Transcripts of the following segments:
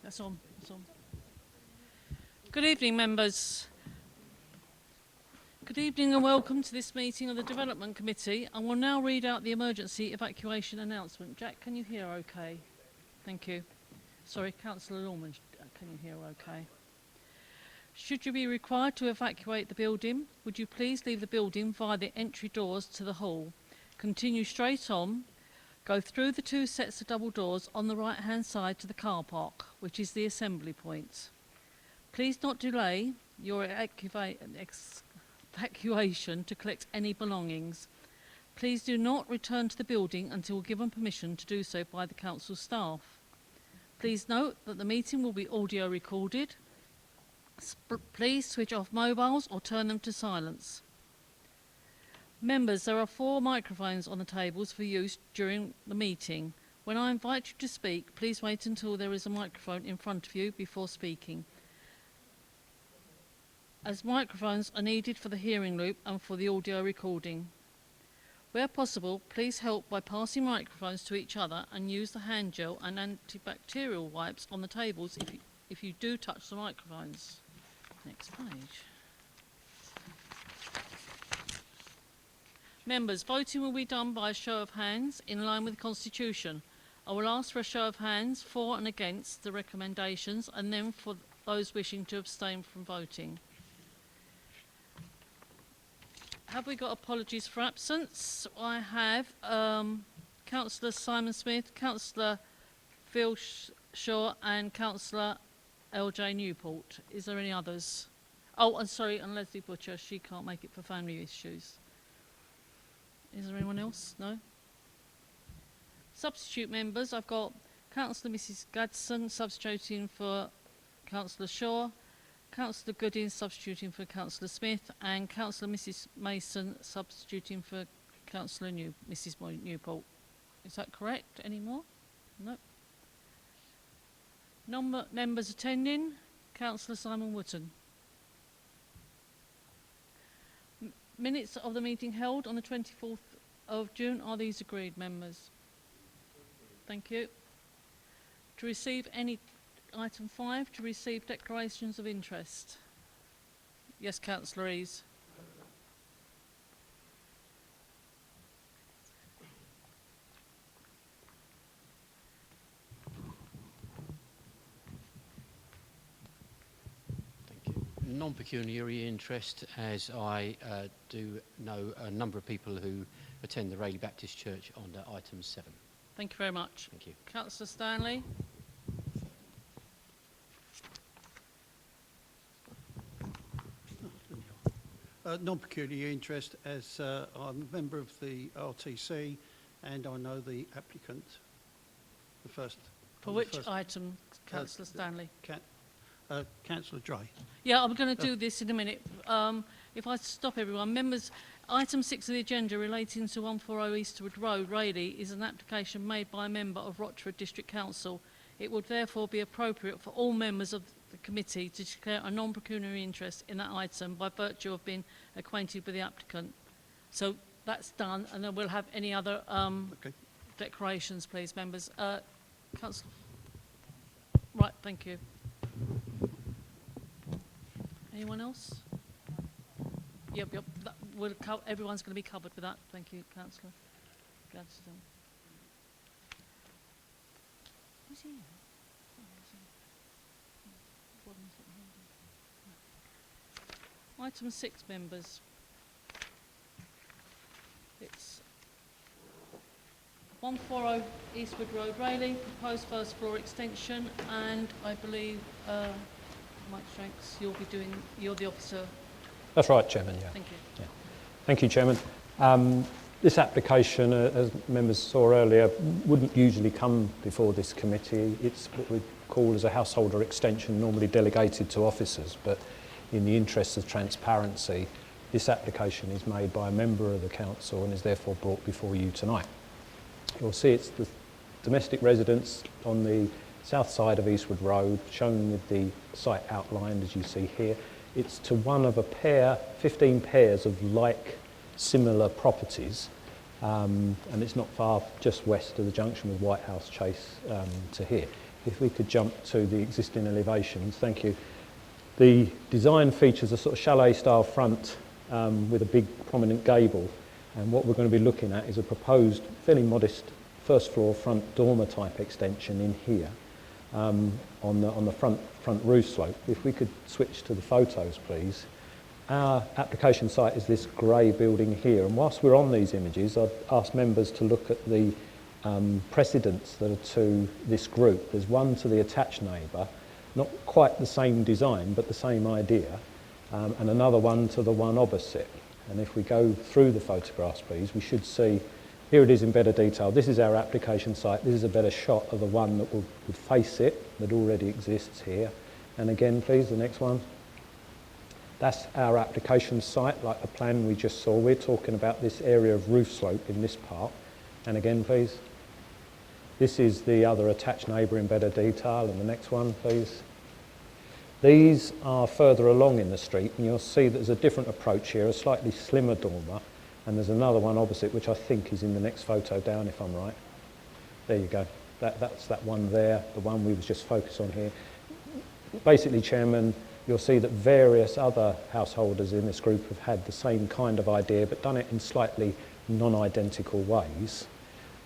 That's on. That's on. Good evening, members. Good evening and welcome to this meeting of the Development Committee. I will now read out the emergency evacuation announcement. Jack, can you hear okay? Thank you. Sorry, Councillor Lorman, can you hear okay? Should you be required to evacuate the building, would you please leave the building via the entry doors to the hall. Continue straight on. Go through the two sets of double doors on the right-hand side to the car park, which is the assembly point. Please not delay your evacuation to collect any belongings. Please do not return to the building until given permission to do so by the council staff. Please note that the meeting will be audio recorded. Please switch off mobiles or turn them to silence. Members, there are 4 microphones on the tables for use during the meeting. When I invite you to speak, please wait until there is a microphone in front of you before speaking, as microphones are needed for the hearing loop and for the audio recording. Where possible, please help by passing microphones to each other and use the hand gel and antibacterial wipes on the tables if you do touch the microphones. Next page. Members, voting will be done by a show of hands in line with the Constitution. I will ask for a show of hands for and against the recommendations, and then for those wishing to abstain from voting. Have we got apologies for absence? I have Councillor Simon Smith, Councillor Phil Shaw and Councillor LJ Newport. Is there any others? Oh, and sorry, and Leslie Butcher, she can't make it for family issues. Is there anyone else? No? Substitute members, I've got Councillor Mrs Gadsden substituting for Councillor Shaw, Councillor Gooding substituting for Councillor Smith, and Councillor Mrs Mason substituting for Councillor Mrs Newport. Is that correct? Any more? No. Members attending, Councillor Simon Wootton. Minutes of the meeting held on the 24th of June, are these agreed, members? Thank you. To receive any, item 5, to receive declarations of interest. Yes, Councillor Ease. Non-pecuniary interest, as I do know a number of people who attend the Rayleigh Baptist Church under item 7. Thank you very much. Thank you. Councillor Stanley. Non-pecuniary interest, as I'm a member of the RTC and I know the applicant. The first. For which item, Councillor Stanley? Councillor Dray. Yeah, I'm going to do this in a minute. If I stop everyone, members, item 6 of the agenda relating to 140 Eastwood Road, Rayleigh, is an application made by a member of Rochford District Council. It would therefore be appropriate for all members of the committee to declare a non-pecuniary interest in that item by virtue of being acquainted with the applicant. So that's done, and then we'll have any other declarations, please, members. Councillor. Right, thank you. Anyone else? Yep. Everyone's going to be covered with that. Thank you, Councillor Gadsden. Who's he? Item 6, members. It's 140 Eastwood Road, Rayleigh, proposed first floor extension, and I believe Mike Shanks, you're the officer. That's right, Chairman, yeah. Thank you. Yeah. Thank you, Chairman. This application, as members saw earlier, wouldn't usually come before this committee. It's what we call as a householder extension, normally delegated to officers, but in the interest of transparency, this application is made by a member of the council and is therefore brought before you tonight. You'll see it's the domestic residence on the south side of Eastwood Road, shown with the site outlined as you see here. It's to one of 15 pairs of similar properties, and it's not far, just west of the junction with White House Chase to here. if we could jump to the existing elevations, thank you. The design features a sort of chalet-style front with a big prominent gable, and what we're going to be looking at is a proposed fairly modest first floor front dormer type extension in here on the front roof slope. If we could switch to the photos, please. Our application site is this grey building here, and whilst we're on these images, I'd ask members to look at the precedents that are to this group. There's one to the attached neighbour, not quite the same design but the same idea, and another one to the one opposite. And if we go through the photographs, please, we should see, here it is in better detail. This is our application site. This is a better shot of the one that would face it, that already exists here. And again, please, the next one. That's our application site, like the plan we just saw. We're talking about this area of roof slope in this part. And again, please. This is the other attached neighbour in better detail. And the next one, please. These are further along in the street, and you'll see that there's a different approach here, a slightly slimmer dormer, and there's another one opposite, which I think is in the next photo down, if I'm right. There you go. That's that one there, the one we was just focused on here. Basically, Chairman, you'll see that various other householders in this group have had the same kind of idea, but done it in slightly non-identical ways.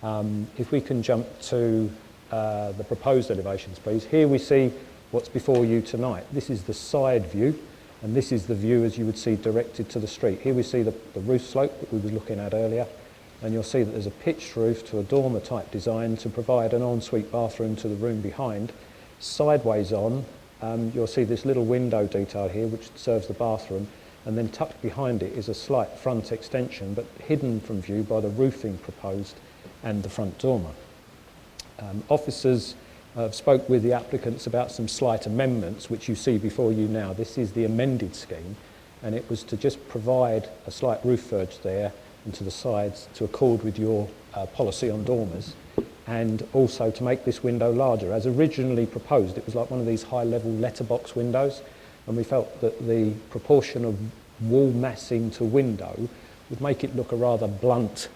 If we can jump to the proposed elevations, please. Here we see what's before you tonight. This is the side view, and this is the view as you would see directed to the street. Here we see the roof slope that we were looking at earlier, and you'll see that there's a pitched roof to a dormer type design to provide an ensuite bathroom to the room behind. Sideways on, you'll see this little window detail here which serves the bathroom, and then tucked behind it is a slight front extension but hidden from view by the roofing proposed and the front dormer. Officers spoke with the applicants about some slight amendments which you see before you now. This is the amended scheme, and it was to just provide a slight roof verge there and to the sides to accord with your policy on dormers, and also to make this window larger. As originally proposed, it was like one of these high-level letterbox windows, and we felt that the proportion of wall massing to window would make it look a rather blunt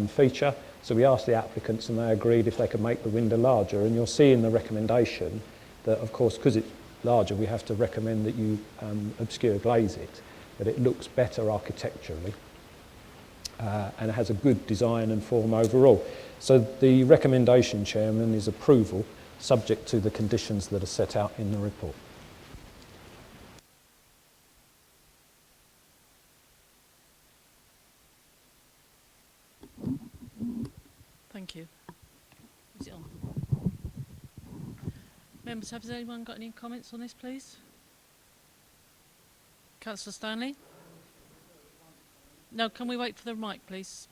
feature. So we asked the applicants and they agreed if they could make the window larger, and you'll see in the recommendation that, of course, because it's larger, we have to recommend that you obscure glaze it, but it looks better architecturally and it has a good design and form overall. So the recommendation, Chairman, is approval subject to the conditions that are set out in the report. Thank you. Is it on? Members, has anyone got any comments on this, please? Councillor Stanley? No, can we wait for the mic, please?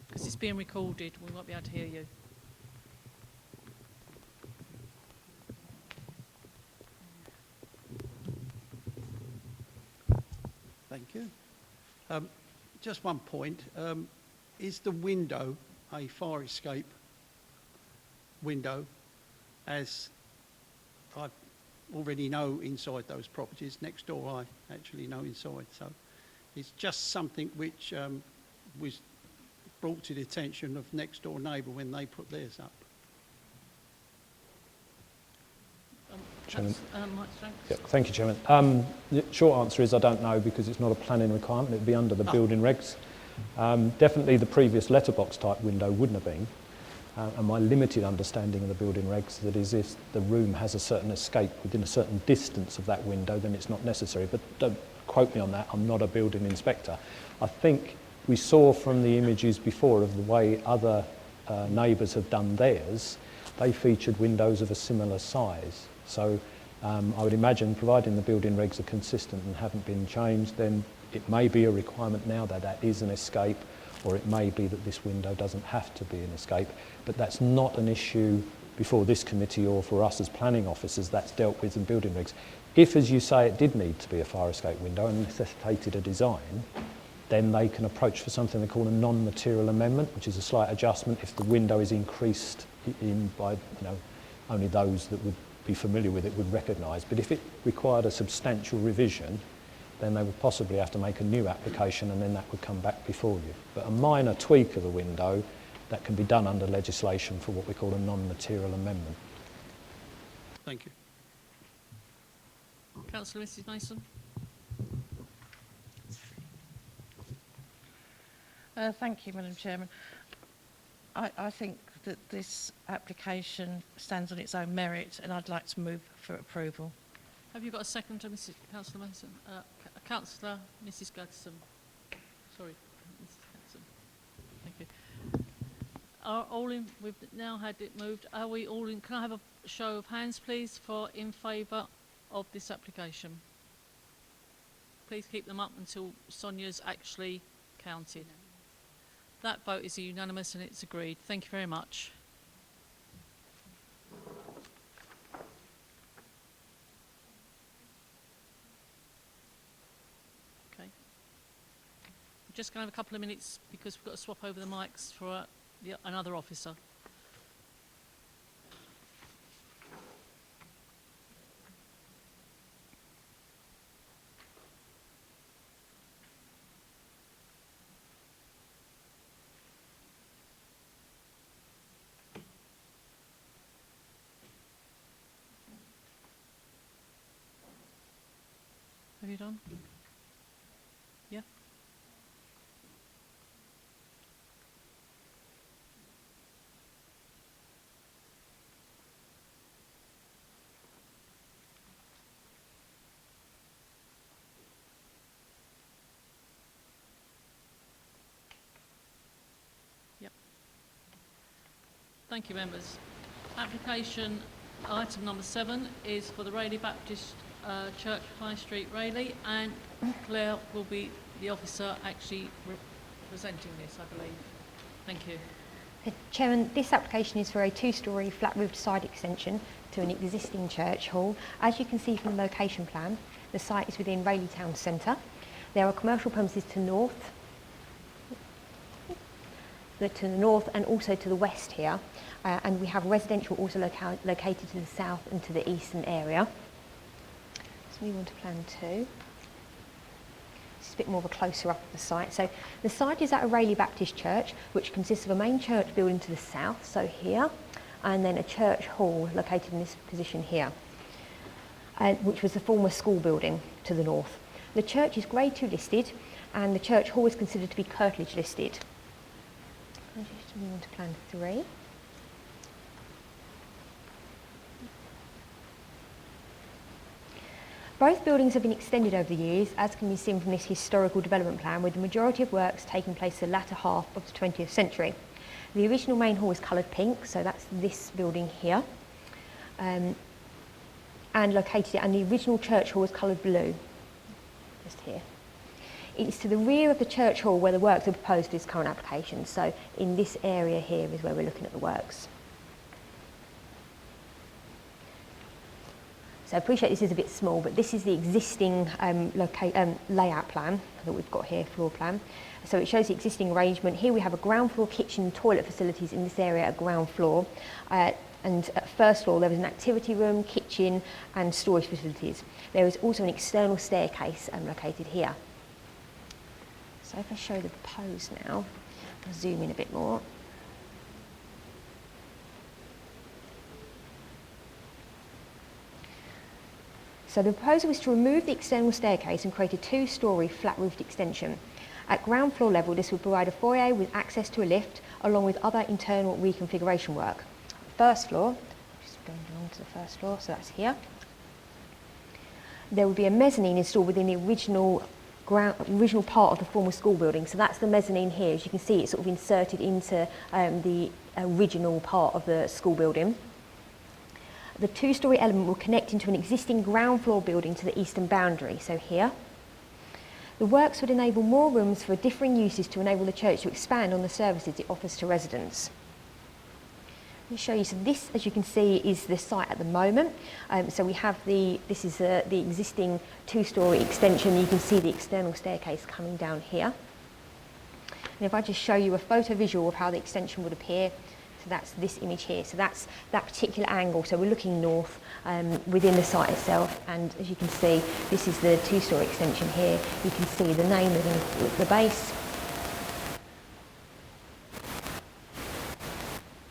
Because it's being recorded. We won't be able to hear you. Thank you. Just one point. Is the window a fire escape window, as I already know inside those properties? Next door I actually know inside, so it's just something which was brought to the attention of next door neighbour when they put theirs up. Chairman. Mike Stranks. Yeah, thank you, Chairman. The short answer is I don't know, because it's not a planning requirement. It would be under the building regs. Definitely the previous letterbox type window wouldn't have been, and my limited understanding of the building regs that is if the room has a certain escape within a certain distance of that window, then it's not necessary, but don't quote me on that. I'm not a building inspector. I think we saw from the images before of the way other neighbours have done theirs, they featured windows of a similar size. So I would imagine, providing the building regs are consistent and haven't been changed, then it may be a requirement now that that is an escape, or it may be that this window doesn't have to be an escape. But that's not an issue before this committee or for us as planning officers. That's dealt with in building regs. If, as you say, it did need to be a fire escape window and necessitated a design, then they can approach for something they call a non-material amendment, which is a slight adjustment if the window is increased in by, only those that would be familiar with it would recognise. But if it required a substantial revision, then they would possibly have to make a new application, and then that would come back before you. But a minor tweak of the window, that can be done under legislation for what we call a non-material amendment. Thank you. Councillor Mrs Mason. Thank you, Madam Chairman. I think that this application stands on its own merit, and I'd like to move for approval. Have you got a second to Councillor Mason? Councillor Mrs Gadsden. Sorry, Mrs Gadsden. Thank you. Are all in? We've now had it moved. Are we all in? Can I have a show of hands, please, for in favour of this application? Please keep them up until Sonia's actually counted. That vote is unanimous and it's agreed. Thank you very much. Okay. We're just going to have a couple of minutes because we've got to swap over the mics for another officer. Have you done? Yeah? Yep. Thank you, members. Application item number 7 is for the Rayleigh Baptist Church, High Street, Rayleigh, and Claire will be the officer actually presenting this, I believe. Thank you. Chairman, this application is for a 2-storey flat-roofed side extension to an existing church hall. As you can see from the location plan, the site is within Rayleigh Town Centre. There are commercial premises to the north and also to the west here, and we have residential also located to the south and to the eastern area. Let's move on to plan 2. This is a bit more of a closer up of the site. So the site is at a Rayleigh Baptist Church, which consists of a main church building to the south, so here, and then a church hall located in this position here, which was the former school building to the north. The church is Grade 2 listed, and the church hall is considered to be curtilage listed. I'll just move on to plan 3. Both buildings have been extended over the years, as can be seen from this historical development plan, with the majority of works taking place in the latter half of the 20th century. The original main hall is coloured pink, so that's this building here, and the original church hall is coloured blue, just here. It's to the rear of the church hall where the works are proposed for this current application, so in this area here is where we're looking at the works. So I appreciate this is a bit small, but this is the existing layout plan that we've got here, floor plan. So it shows the existing arrangement. Here we have a ground floor kitchen and toilet facilities in this area at ground floor. And at first floor there is an activity room, kitchen and storage facilities. There is also an external staircase located here. So if I show the proposed now, I'll zoom in a bit more. So the proposal is to remove the external staircase and create a 2-storey flat-roofed extension. At ground floor level, this would provide a foyer with access to a lift, along with other internal reconfiguration work. First floor, just going along to the first floor, so that's here. There would be a mezzanine installed within the original part of the former school building. So that's the mezzanine here. As you can see, it's sort of inserted into the original part of the school building. The 2-storey element will connect into an existing ground floor building to the eastern boundary, so here. The works would enable more rooms for differing uses to enable the church to expand on the services it offers to residents. Let me show you, so this, as you can see, is the site at the moment. So we have this is the existing 2-storey extension. You can see the external staircase coming down here. And if I just show you a photo visual of how the extension would appear, so that's this image here. So that's that particular angle. So we're looking north within the site itself. And as you can see, this is the 2-storey extension here. You can see the name of the base.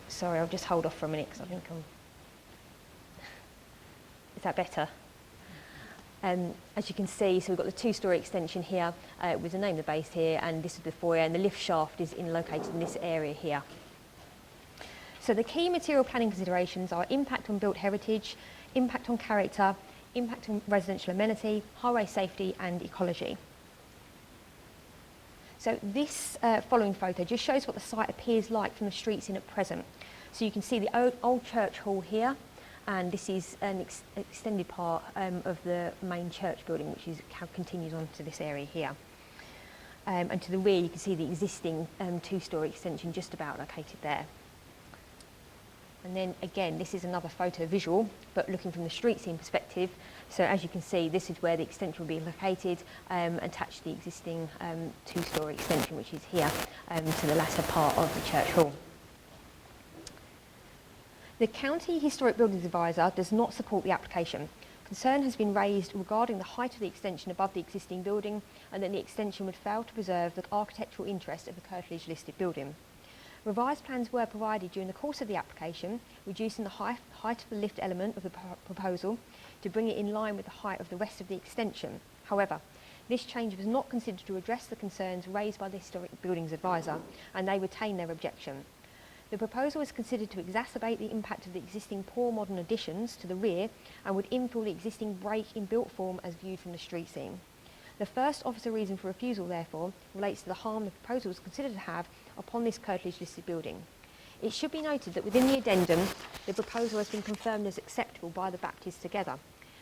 Sorry, I'll just hold off for a minute because I think I'm... Is that better? As you can see, so we've got the two-storey extension here with the name of the base here, and this is the foyer, and the lift shaft is located in this area here. So the key material planning considerations are impact on built heritage, impact on character, impact on residential amenity, highway safety and ecology. So this following photo just shows what the site appears like from the street scene at present. So you can see the old church hall here, and this is an extended part of the main church building, which continues on to this area here. And to the rear you can see the existing two-storey extension just about located there. And then again, this is another photo visual, but looking from the street scene perspective. So as you can see, this is where the extension will be located, attached to the existing two-storey extension, which is here to the latter part of the church hall. The County Historic Buildings Advisor does not support the application. Concern has been raised regarding the height of the extension above the existing building, and that the extension would fail to preserve the architectural interest of the curtilage listed building. Revised plans were provided during the course of the application, reducing the height of the lift element of the proposal to bring it in line with the height of the rest of the extension. However, this change was not considered to address the concerns raised by the Historic Buildings Advisor, and they retained their objection. The proposal was considered to exacerbate the impact of the existing poor modern additions to the rear and would infill the existing break in built form as viewed from the street scene. The first officer reason for refusal, therefore, relates to the harm the proposal was considered to have upon this curtilage listed building. It should be noted that within the addendum, the proposal has been confirmed as acceptable by the Baptists together.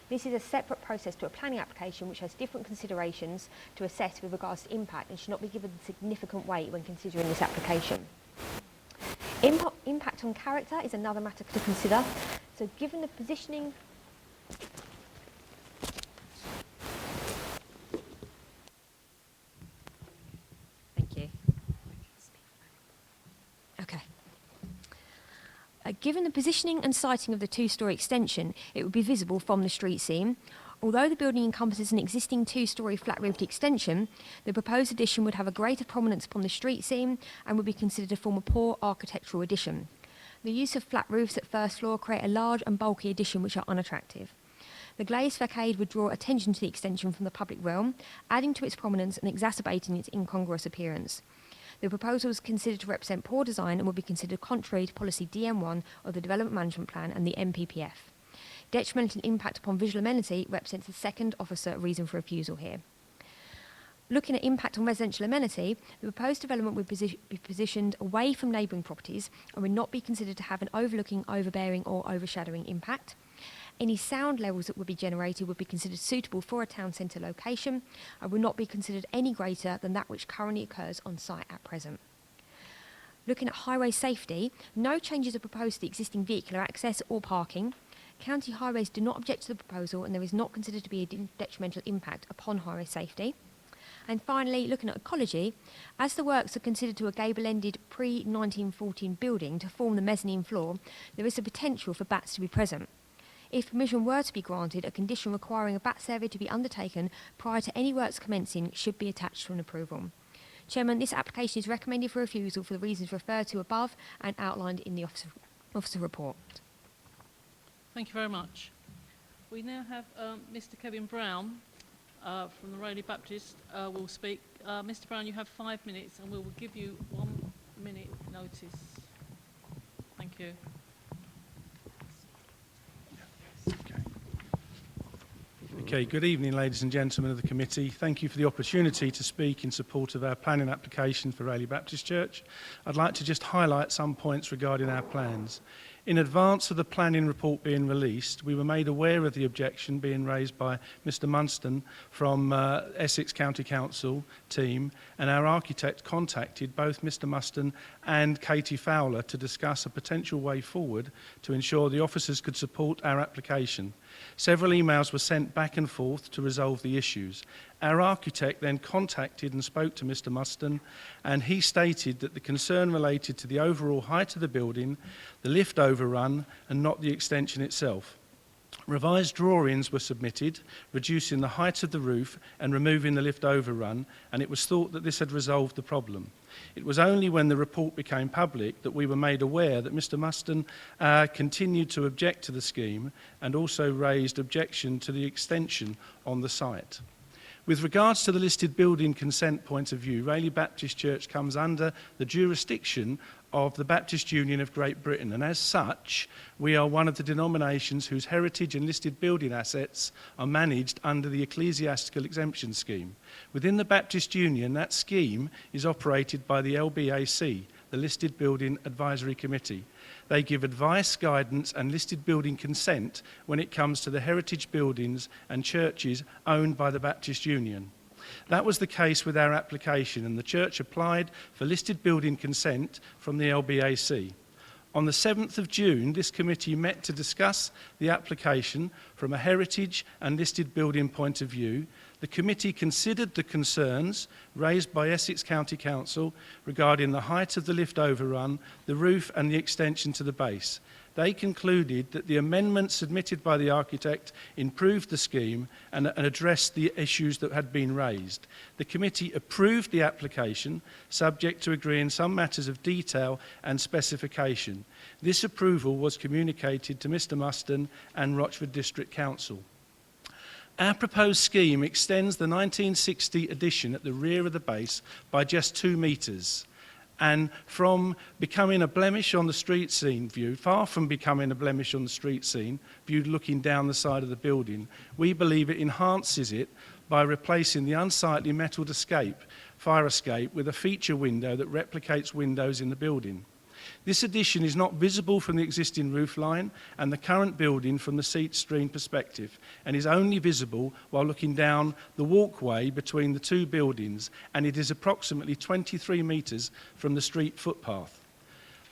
This is a separate process to a planning application which has different considerations to assess with regards to impact and should not be given significant weight when considering this application. Impact on character is another matter to consider. So given the positioning... Thank you. Okay. Given the positioning and siting of the two-storey extension, it would be visible from the street scene. Although the building encompasses an existing two-storey flat-roofed extension, the proposed addition would have a greater prominence upon the street scene and would be considered to form a poor architectural addition. The use of flat roofs at first floor create a large and bulky addition which are unattractive. The glazed facade would draw attention to the extension from the public realm, adding to its prominence and exacerbating its incongruous appearance. The proposal is considered to represent poor design and would be considered contrary to policy DM1 of the Development Management Plan and the MPPF. Detrimental impact upon visual amenity represents the second officer reason for refusal here. Looking at impact on residential amenity, the proposed development would be positioned away from neighbouring properties and would not be considered to have an overlooking, overbearing or overshadowing impact. Any sound levels that would be generated would be considered suitable for a town centre location and would not be considered any greater than that which currently occurs on site at present. Looking at highway safety, no changes are proposed to the existing vehicular access or parking. County highways do not object to the proposal and there is not considered to be a detrimental impact upon highway safety. And finally, looking at ecology, as the works are considered to a gable-ended pre-1914 building to form the mezzanine floor, there is a potential for bats to be present. If permission were to be granted, a condition requiring a bat survey to be undertaken prior to any works commencing should be attached to an approval. Chairman, this application is recommended for refusal for the reasons referred to above and outlined in the officer report. Thank you very much. We now have Mr. Kevin Brown from the Rayleigh Baptist will speak. Mr. Brown, you have 5 minutes and we will give you 1 minute notice. Thank you. Okay, good evening, ladies and gentlemen of the committee. Thank you for the opportunity to speak in support of our planning application for Rayleigh Baptist Church. I'd like to just highlight some points regarding our plans. In advance of the planning report being released, we were made aware of the objection being raised by Mr Munston from Essex County Council team, and our architect contacted both Mr Munston and Katie Fowler to discuss a potential way forward to ensure the officers could support our application. Several emails were sent back and forth to resolve the issues. Our architect then contacted and spoke to Mr Munston, and he stated that the concern related to the overall height of the building, the lift overrun, and not the extension itself. Revised drawings were submitted, reducing the height of the roof and removing the lift overrun, and it was thought that this had resolved the problem. It was only when the report became public that we were made aware that Mr Muston continued to object to the scheme and also raised objection to the extension on the site. With regards to the listed building consent point of view, Rayleigh Baptist Church comes under the jurisdiction of the Baptist Union of Great Britain, and as such, we are one of the denominations whose heritage and listed building assets are managed under the Ecclesiastical Exemption Scheme. Within the Baptist Union, that scheme is operated by the LBAC, the Listed Building Advisory Committee. They give advice, guidance and listed building consent when it comes to the heritage buildings and churches owned by the Baptist Union. That was the case with our application, and the church applied for listed building consent from the LBAC. On the 7th of June, this committee met to discuss the application from a heritage and listed building point of view. The committee considered the concerns raised by Essex County Council regarding the height of the lift overrun, the roof and the extension to the base. They concluded that the amendments submitted by the architect improved the scheme and addressed the issues that had been raised. The committee approved the application, subject to agreeing some matters of detail and specification. This approval was communicated to Mr Muston and Rochford District Council. Our proposed scheme extends the 1960 addition at the rear of the base by just 2 metres. And from becoming a blemish on the street scene view, far from becoming a blemish on the street scene, viewed looking down the side of the building, we believe it enhances it by replacing the unsightly metal fire escape with a feature window that replicates windows in the building. This addition is not visible from the existing roofline and the current building from the seat stream perspective, and is only visible while looking down the walkway between the two buildings, and it is approximately 23 metres from the street footpath.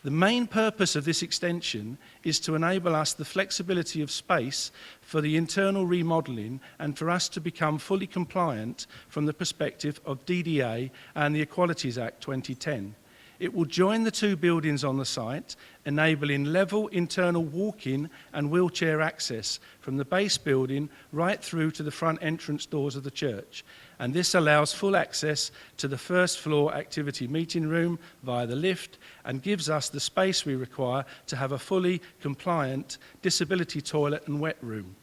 The main purpose of this extension is to enable us the flexibility of space for the internal remodelling and for us to become fully compliant from the perspective of DDA and the Equalities Act 2010. It will join the two buildings on the site, enabling level internal walk-in and wheelchair access from the base building right through to the front entrance doors of the church. And this allows full access to the first floor activity meeting room via the lift and gives us the space we require to have a fully compliant disability toilet and wet room.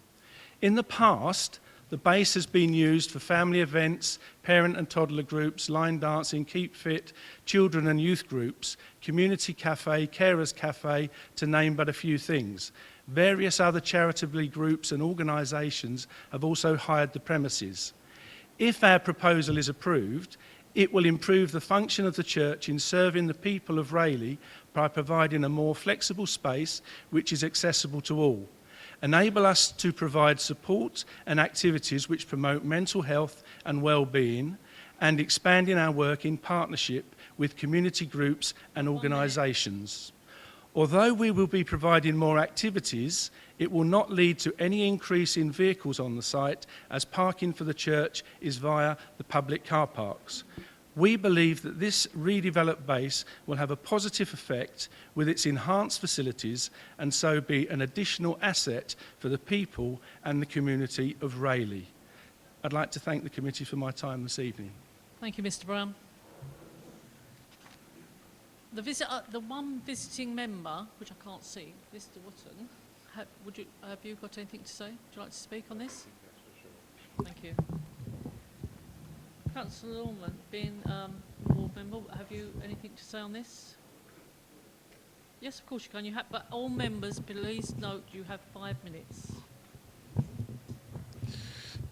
In the past, the base has been used for family events, parent and toddler groups, line dancing, keep fit, children and youth groups, community cafe, carers cafe, to name but a few things. Various other charitable groups and organisations have also hired the premises. If our proposal is approved, it will improve the function of the church in serving the people of Rayleigh by providing a more flexible space which is accessible to all. Enable us to provide support and activities which promote mental health and well-being, and expanding our work in partnership with community groups and organisations. Although we will be providing more activities, it will not lead to any increase in vehicles on the site, as parking for the church is via the public car parks. We believe that this redeveloped base will have a positive effect with its enhanced facilities, and so be an additional asset for the people and the community of Rayleigh. I'd like to thank the committee for my time this evening. Thank you, Mr Brown. The one visiting member, which I can't see, Mr Wotton, have you got anything to say? Would you like to speak on this? Thank you. Councillor Ormond, being a ward member, have you anything to say on this? Yes, of course you can. But all members, please note you have 5 minutes.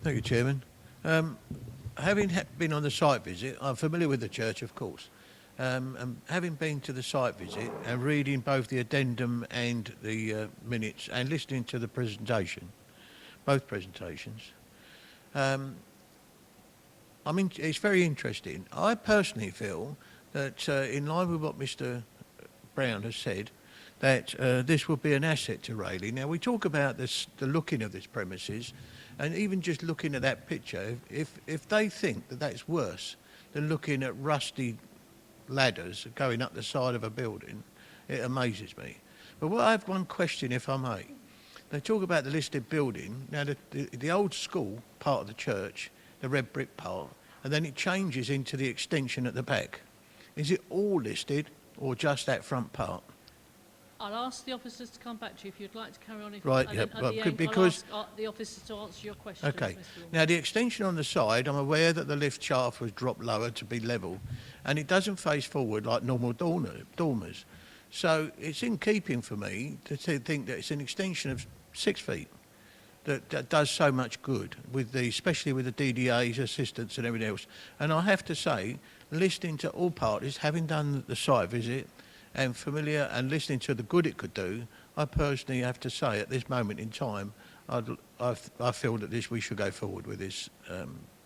Thank you, Chairman. Having been on the site visit, I'm familiar with the church, of course. And having been to the site visit and reading both the addendum and the minutes and listening to the presentation, both presentations, it's very interesting. I personally feel that, in line with what Mr Brown has said, that this will be an asset to Rayleigh. Now, we talk about the looking of this premises, and even just looking at that picture, if they think that that's worse than looking at rusty ladders going up the side of a building, it amazes me. But I have one question, if I may. they talk about the listed building. Now, the old school part of the church, the red brick part, and then it changes into the extension at the back. Is it all listed or just that front part? I'll ask the officers to come back to you if you'd like to carry on. Right, and yeah, then at well, the end, because- I'll ask the officers to answer your questions. Okay. Mr. Wilmot. Now, the extension on the side, I'm aware that the lift shaft was dropped lower to be level, and it doesn't face forward like normal dormers. So it's in keeping for me to think that it's an extension of 6 feet that does so much good, especially with the DDA's assistance and everything else. And I have to say, listening to all parties, having done the site visit and familiar and listening to the good it could do, I personally have to say at this moment in time, I feel that we should go forward with this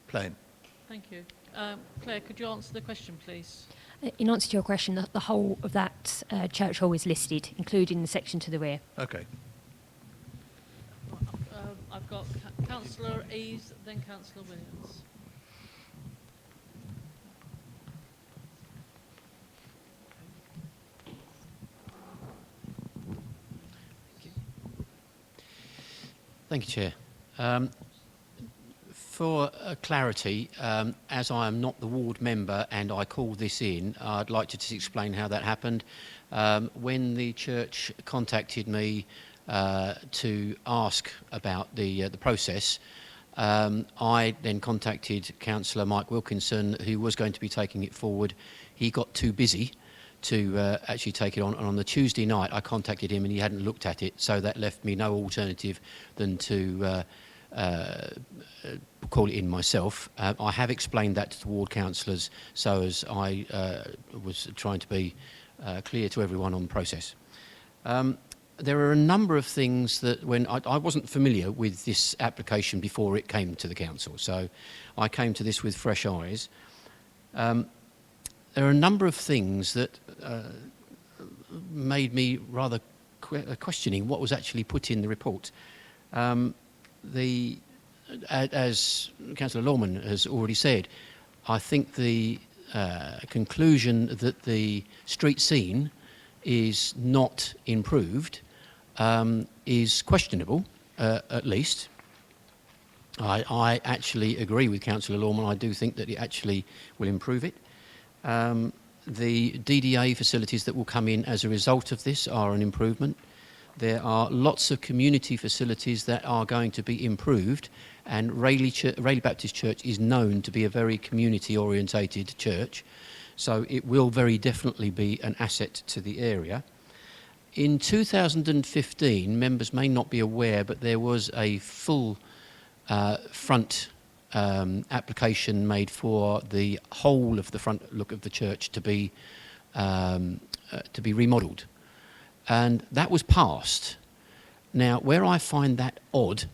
plan. Thank you. Claire, could you answer the question, please? In answer to your question, the whole of that church hall is listed, including the section to the rear. Okay. I've got Councillor Eves, then Councillor Williams. Thank you, Chair. For clarity, as I am not the ward member and I called this in, I'd like to just explain how that happened. When the church contacted me to ask about the process, I then contacted Councillor Mike Wilkinson, who was going to be taking it forward. He got too busy to actually take it on. And on the Tuesday night, I contacted him and he hadn't looked at it, so that left me no alternative than to call it in myself. I have explained that to the ward councillors, so as I was trying to be clear to everyone on the process. There are a number of things that when I wasn't familiar with this application before it came to the council, so I came to this with fresh eyes. There are a number of things that made me rather questioning what was actually put in the report. As Councillor Lawman has already said, I think the conclusion that the street scene is not improved is questionable, at least. I actually agree with Councillor Lawman. I do think that it actually will improve it. The DDA facilities that will come in as a result of this are an improvement. There are lots of community facilities that are going to be improved, and Rayleigh Baptist Church is known to be a very community-orientated church, so it will very definitely be an asset to the area. In 2015, members may not be aware, but there was a full front application made for the whole of the front look of the church to be remodelled, and that was passed. Now, where I find that odd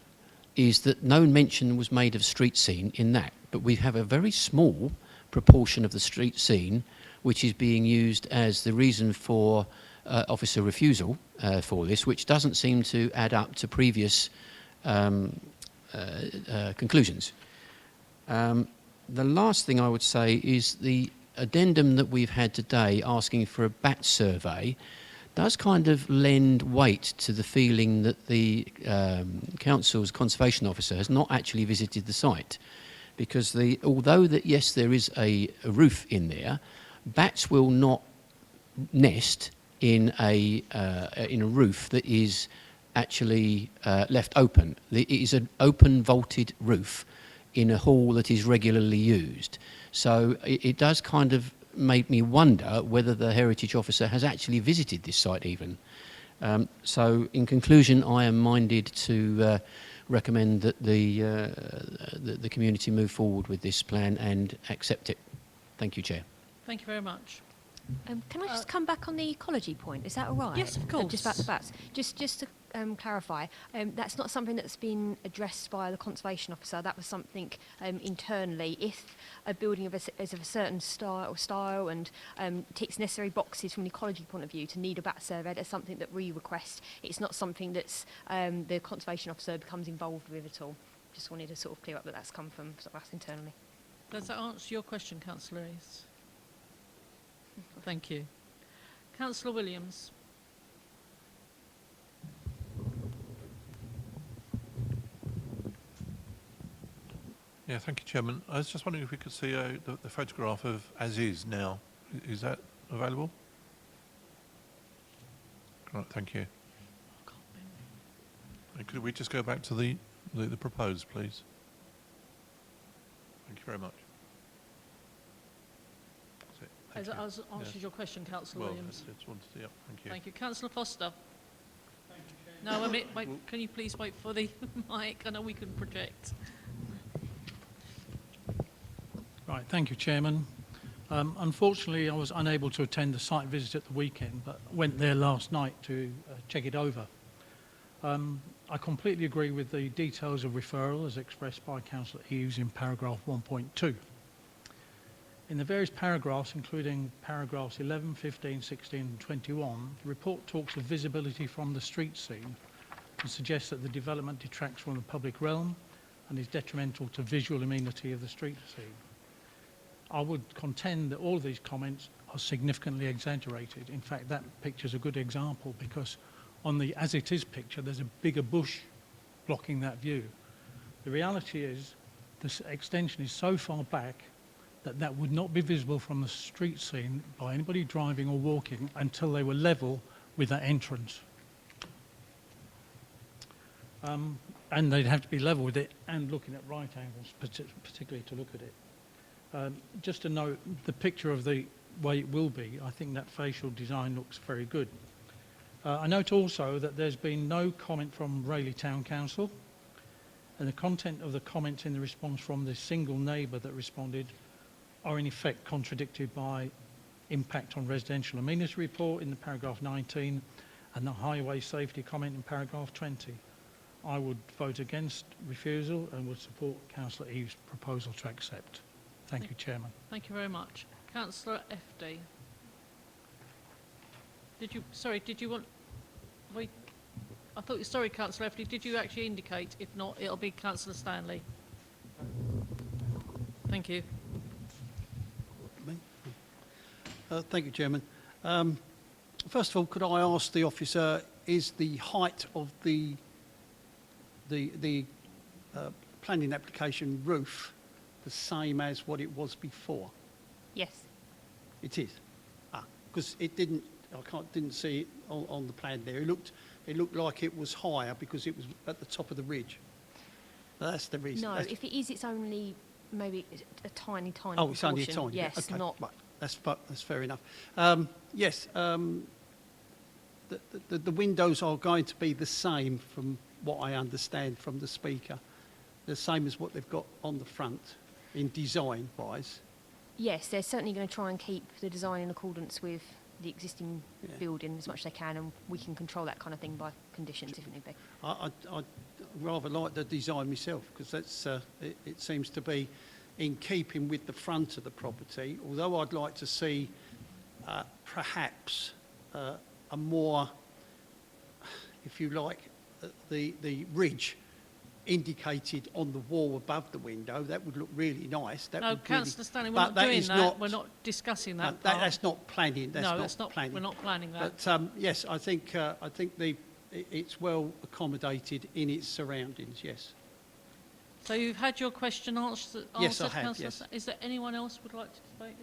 is that no mention was made of street scene in that, but we have a very small proportion of the street scene which is being used as the reason for officer refusal for this, which doesn't seem to add up to previous conclusions. The last thing I would say is the addendum that we've had today asking for a BAT survey does kind of lend weight to the feeling that the council's conservation officer has not actually visited the site, because although that yes there is a roof in there, bats will not nest in a roof that is actually left open. It is an open vaulted roof in a hall that is regularly used. So it does kind of make me wonder whether the heritage officer has actually visited this site even. So in conclusion, I am minded to recommend that the community move forward with this plan and accept it. Thank you, Chair. Thank you very much. Can I just come back on the ecology point? Is that all right? Yes, of course. Just about the bats. Just to clarify, that's not something that's been addressed by the conservation officer. That was something internally. If a building is of a certain style and ticks necessary boxes from the ecology point of view to need a bat survey, that's something that we request. It's not something that's the conservation officer becomes involved with at all. Just wanted to sort of clear up that that's come from sort of us internally. Does that answer your question, Councillor East? Thank you. Councillor Williams. Yeah, thank you, Chairman. I was just wondering if we could see the photograph of as is now. Is that available? Right, thank you. And could we just go back to the proposed, please? Thank you very much. That's it. Thank Has you. I was answered your question, Councillor Well, Williams? I just wanted to, yeah, thank you. Thank you. Councillor Foster? No, wait, can you please wait for the mic? I know we can project. Right, thank you, Chairman. Unfortunately, I was unable to attend the site visit at the weekend, but went there last night to check it over. I completely agree with the details of referral as expressed by Councillor Hughes in paragraph 1.2. In the various paragraphs, including paragraphs 11, 15, 16 and 21, the report talks of visibility from the street scene and suggests that the development detracts from the public realm and is detrimental to visual amenity of the street scene. I would contend that all of these comments are significantly exaggerated. In fact, that picture is a good example because on the as it is picture, there's a bigger bush blocking that view. The reality is this extension is so far back that that would not be visible from the street scene by anybody driving or walking until they were level with that entrance. And they'd have to be level with it and looking at right angles, particularly to look at it. Just to note the picture of the way it will be, I think that facial design looks very good. I note also that there's been no comment from Rayleigh Town Council, and the content of the comments in the response from the single neighbour that responded are in effect contradicted by impact on residential amenity report in the paragraph 19 and the highway safety comment in paragraph 20. I would vote against refusal and would support Councillor Eves' proposal to accept. Thank you, Chairman. Thank you very much. Councillor FD. Did you want... Wait, I thought, sorry, Councillor FD, did you actually indicate? If not, it'll be Councillor Stanley. Thank you. Me? Thank you, Chairman. First of all, could I ask the officer, is the height of the planning application roof the same as what it was before? Yes. It is. Because it didn't. Didn't see it on the plan there. It looked like it was higher because it was at the top of the ridge. That's the reason. No, if it is, it's only maybe a tiny Oh, it's only a proportion. tiny. Yes, bit. Okay, not. right. That's fair enough. Yes. The windows are going to be the same, from what I understand from the speaker, the same as what they've got on the front in design wise. Yes, they're certainly going to try and keep the design in accordance with the existing Yeah. building as much as they can, and we can control that kind of thing by conditions if need be. I rather like the design myself because that's it seems to be in keeping with the front of the property. Although I'd like to see perhaps a more, if you like, the ridge indicated on the wall above the window. That would look really nice. That No, would Councillor Stanley, we're but not doing is that. not- We're not discussing that. That's not planning. No, that's not. planning. We're not planning that. But yes, I think it's well accommodated in its surroundings. Yes. So you've had your question answered, Yes, I have, Councillor yes. Is there anyone else would like to debate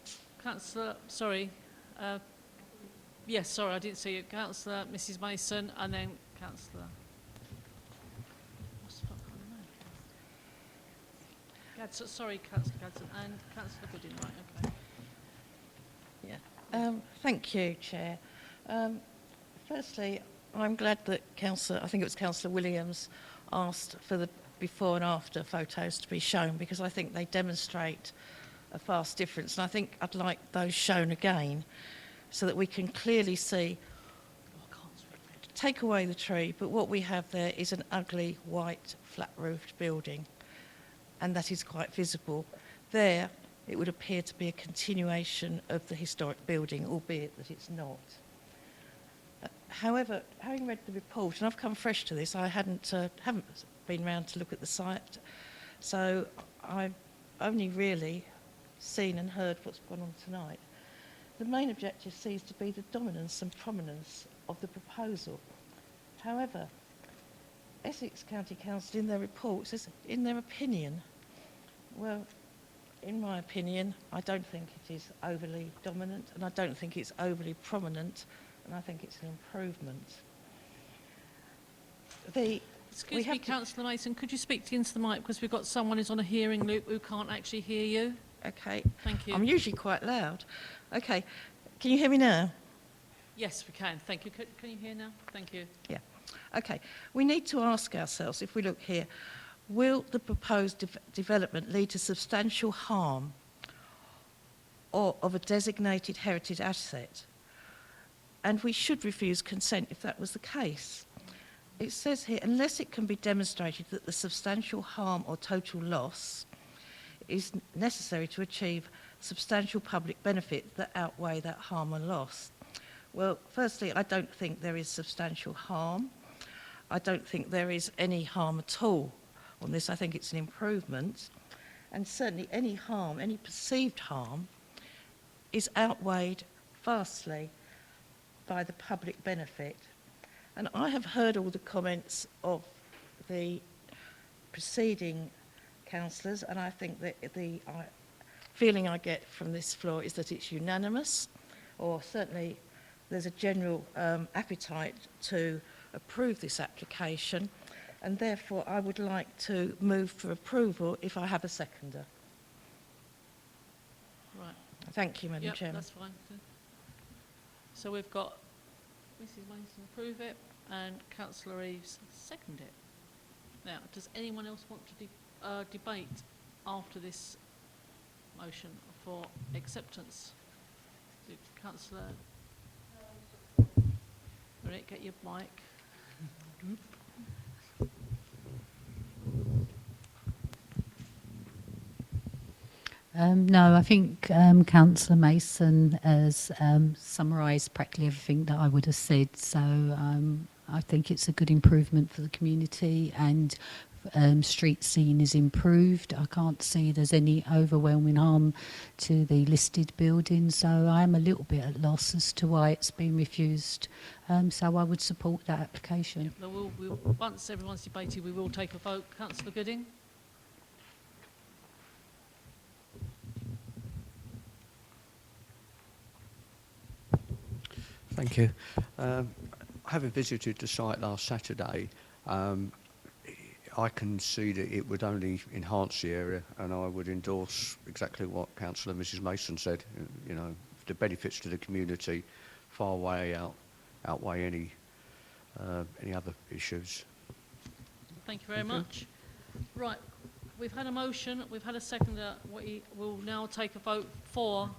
this? Councillor, sorry. Yes, sorry, I didn't see you. Councillor, Mrs Mason, and then Councillor... What's the fuck on the name? Sorry, Councillor Gadsden, and Councillor Goodin, right, okay. Yeah. Thank you, Chair. Firstly, I'm glad that I think it was Councillor Williams, asked for the before and after photos to be shown, because I think they demonstrate a vast difference. And I think I'd like those shown again so that we can clearly see, take away the tree, but what we have there is an ugly, white, flat-roofed building, and that is quite visible. There, it would appear to be a continuation of the historic building, albeit that it's not. However, having read the report, and I've come fresh to this, I haven't been round to look at the site, so I've only really seen and heard what's gone on tonight. The main objective seems to be the dominance and prominence of the proposal. However, Essex County Council in their report says, in their opinion. Well, in my opinion, I don't think it is overly dominant, and I don't think it's overly prominent, and I think it's an improvement. Excuse me, Councillor Mason, could you speak into the mic, because we've got someone who's on a hearing loop who can't actually hear you. Okay. Thank you. I'm usually quite loud. Okay. Can you hear me now? Yes, we can. Thank you. Can you hear now? Thank you. Yeah. Okay. We need to ask ourselves, if we look here, will the proposed development lead to substantial harm or of a designated heritage asset? And we should refuse consent if that was the case. It says here, unless it can be demonstrated that the substantial harm or total loss is necessary to achieve substantial public benefit that outweigh that harm or loss. Well, firstly, I don't think there is substantial harm. I don't think there is any harm at all on this. I think it's an improvement. And certainly any harm, any perceived harm, is outweighed vastly by the public benefit. And I have heard all the comments of the preceding councillors, and I think that the feeling I get from this floor is that it's unanimous, or certainly there's a general appetite to approve this application, and therefore I would like to move for approval if I have a seconder. Right. Thank you, Madam Chairman. That's fine. So we've got Mrs Mason approve it and Councillor Eaves second it. Now, does anyone else want to debate after this motion for acceptance? Councillor Rick, get your mic. No, I think Councillor Mason has summarised practically everything that I would have said. So I think it's a good improvement for the community, and street scene is improved. I can't see there's any overwhelming harm to the listed building. So I'm a little bit at loss as to why it's been refused. So I would support that application. Yeah, once everyone's debated, we will take a vote. Councillor Gooding? Thank you. Having visited the site last Saturday, I can see that it would only enhance the area, and I would endorse exactly what Councillor Mrs Mason said. You know, the benefits to the community far outweigh any other issues. Thank you very much. Right, we've had a motion, we've had a seconder. We will now take a vote for.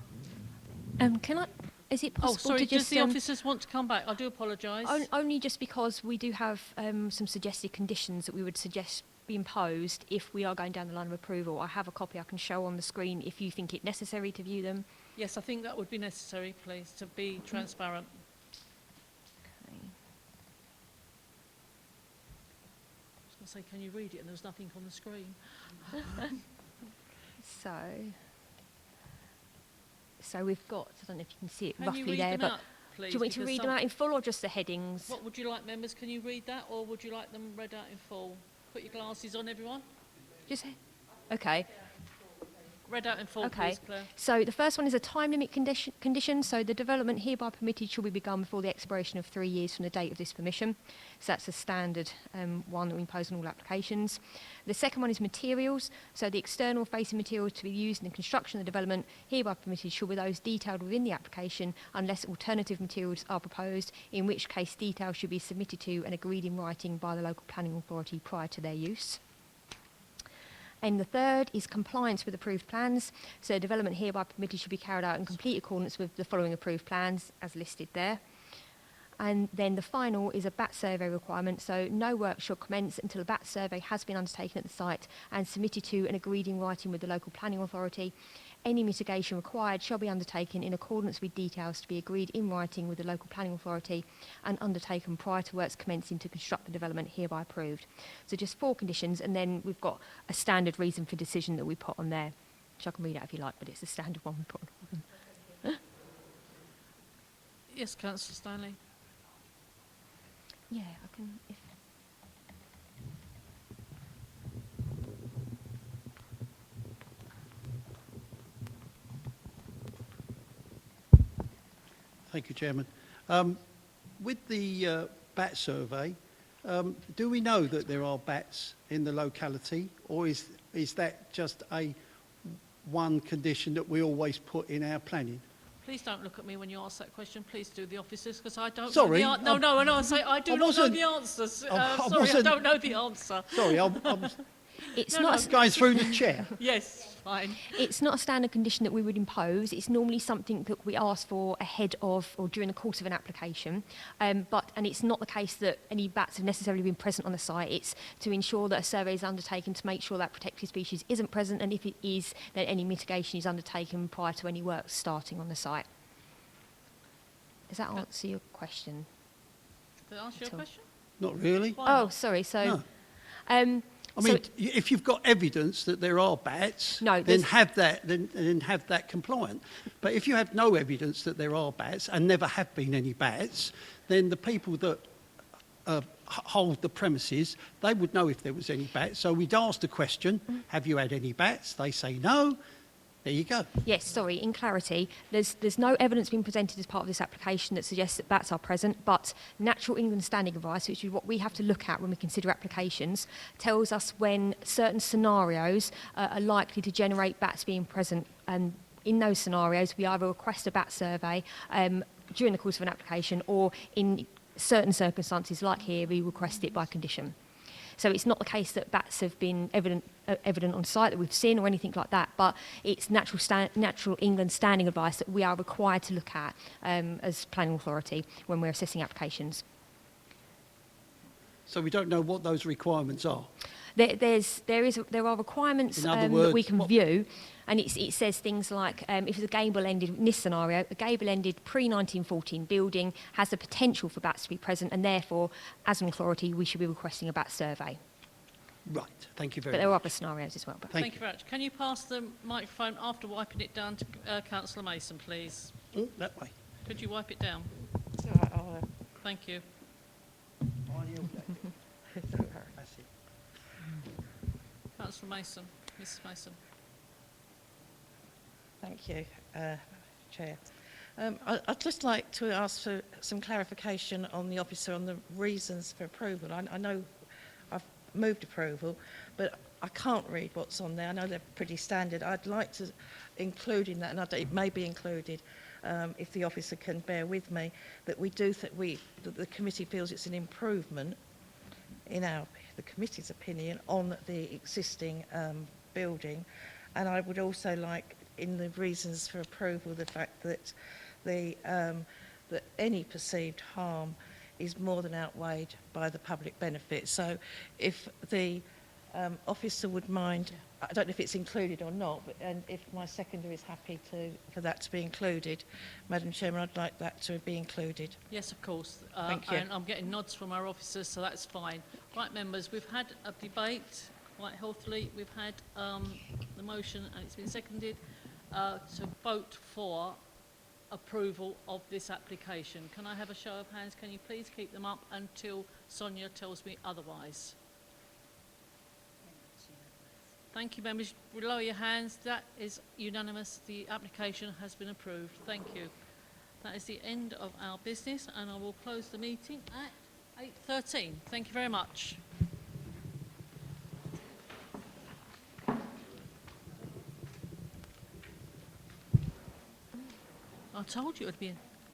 Can I? Is it possible sorry, to does just... the officers want to come back? I do apologise. Only just because we do have some suggested conditions that we would suggest be imposed if we are going down the line of approval. I have a copy I can show on the screen if you think it necessary to view them. Yes, I think that would be necessary, please, to be transparent. Okay. I was going to say, can you read it? And there's nothing on the screen. So we've got, I don't know if you can see it Can roughly you read there, them but out, please? do you want me to Because read them out in full or just the headings? What would you like, members? Can you read that, or would you like them read out in full? Put your glasses on, everyone. Just okay. Read out in full, Okay. please, Claire. So the first one is a time limit condition. So the development hereby permitted shall be begun before the expiration of 3 years from the date of this permission. So that's a standard one that we impose on all applications. The second one is materials. So the external facing materials to be used in the construction of the development hereby permitted shall be those detailed within the application unless alternative materials are proposed, in which case details should be submitted to and agreed in writing by the local planning authority prior to their use. And the third is compliance with approved plans. So development hereby permitted should be carried out in complete accordance with the following approved plans as listed there. And then the final is a BAT survey requirement. So no work shall commence until a BAT survey has been undertaken at the site and submitted to and agreed in writing with the local planning authority. Any mitigation required shall be undertaken in accordance with details to be agreed in writing with the local planning authority and undertaken prior to works commencing to construct the development hereby approved. So just 4 conditions, and then we've got a standard reason for decision that we put on there, which I can read out if you like, but it's the standard one we put on. Yes, Councillor Stanley. Yeah, I can. If Thank you, Chairman. With the bat survey, do we know that there are bats in the locality, or is that just one condition that we always put in our planning? Please don't look at me when you ask that question. Please do the officers, because I don't Sorry, know the answer. No, I say I do not know the answers. Sorry, I don't know the answer. Sorry, I'm It's No, not. no. going through the chair. Yes, fine. It's not a standard condition that we would impose. It's normally something that we ask for ahead of or during the course of an application. And it's not the case that any bats have necessarily been present on the site. It's to ensure that a survey is undertaken to make sure that protected species isn't present, and if it is, then any mitigation is undertaken prior to any work starting on the site. Does that answer your question? Did I answer your At all. question? Not really. Why Oh, not? sorry. So, No. I so mean, if you've got evidence that there are bats, No, then there's- have that. Then have that compliant. But if you have no evidence that there are bats and never have been any bats, then the people that hold the premises, they would know if there was any bats. So we'd ask the question: have you had any bats? They say no. There you go. yes, sorry, in clarity, there's no evidence being presented as part of this application that suggests that bats are present, but Natural England Standing Advice, which is what we have to look at when we consider applications, tells us when certain scenarios are likely to generate bats being present. And in those scenarios, we either request a bat survey during the course of an application, or in certain circumstances, like here, we request it by condition. So it's not the case that bats have been evident on site that we've seen or anything like that, but it's Natural England Standing Advice that we are required to look at as planning authority when we're assessing applications. So we don't know what those requirements are. There are requirements In other that we words, can what- view, and it says things like if it's a gable-ended, in this scenario, a gable-ended pre-1914 building has the potential for bats to be present, and therefore, as an authority, we should be requesting a bat survey. Right. Thank you very But there are much. other scenarios as well. But Thank Thank you very much. Can you pass the microphone after wiping it down to Councillor Mason, please? That way. Could you wipe it down? It's all right, I'll, Thank you. That's it. Councillor Mason, Mrs Mason. Thank you, Chair. I'd just like to ask for some clarification on the officer on the reasons for approval. I know I've moved approval, but I can't read what's on there. I know they're pretty standard. I'd like to include in that, and it may be included if the officer can bear with me, that we do that the committee feels it's an improvement in the committee's opinion on the existing building. And I would also like, in the reasons for approval, the fact that that any perceived harm is more than outweighed by the public benefit. So if the officer would mind, I don't know if it's included or not, but and if my seconder is happy for that to be included, Madam Chairman, I'd like that to be included. Yes, of course. Thank you. And I'm getting nods from our officers, so that's fine. Right, members, we've had a debate quite healthily. We've had the motion, and it's been seconded to vote for approval of this application. Can I have a show of hands? Can you please keep them up until Sonia tells me otherwise? Thank you, members. Lower your hands. That is unanimous. The application has been approved. Thank you. That is the end of our business, and I will close the meeting at 8:13. Thank you very much. I told you it would be